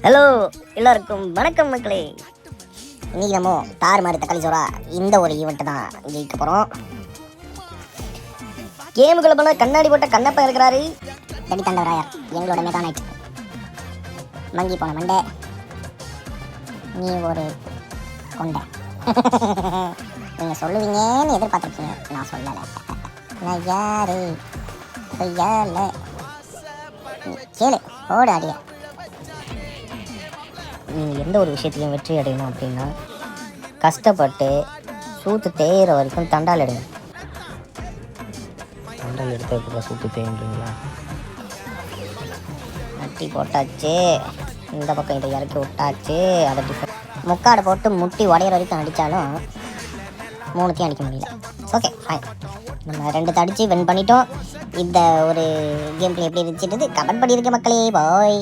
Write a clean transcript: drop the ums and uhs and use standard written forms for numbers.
Hello, எல்லாருக்கும் வணக்கம் மக்களே. இன்னைக்கு நம்ம தாறு மாதிரி தக்காளி சோறா இந்த ஒரு ஈவெண்ட் தான் ஜெயிக்க போகிறோம். கேமுக்குள்ள போன கண்ணாடி போட்ட கண்ணப்பா இருக்கிறாரு. தடி தண்டவராயர் எங்களோட மெகானைட் மங்கி போன மண்டை, நீ ஒரு கொண்டை. நீங்கள் சொல்லுவீங்கன்னு எதிர்பார்த்துருக்கீங்க, நான் சொல்லலை. நான் யாரு சொல்லலை, கேளு ஓடு அடிய. நீங்கள் எந்த ஒரு விஷயத்தையும் வெற்றி அடையணும் அப்படின்னா கஷ்டப்பட்டு சூத்து தேயிற வரைக்கும் தண்டால் எடுங்க. தண்டால் எடுத்ததுக்கு சூத்து தேய்ன்றீங்களா? முட்டி போட்டாச்சு, இந்த பக்கம் இதை இறக்கி விட்டாச்சு. அதை முக்காடை போட்டு முட்டி உடையிற வரைக்கும் அடித்தாலும் மூணுத்தையும் அடிக்க முடியல. ஓகே ஃபைன், நம்ம ரெண்டு அடித்து வின் பண்ணிட்டோம். இந்த ஒரு கேம் பிளே எப்படி இருந்துச்சுன்றது கமெண்ட் பண்ணியிருக்க மக்களே. பாய்.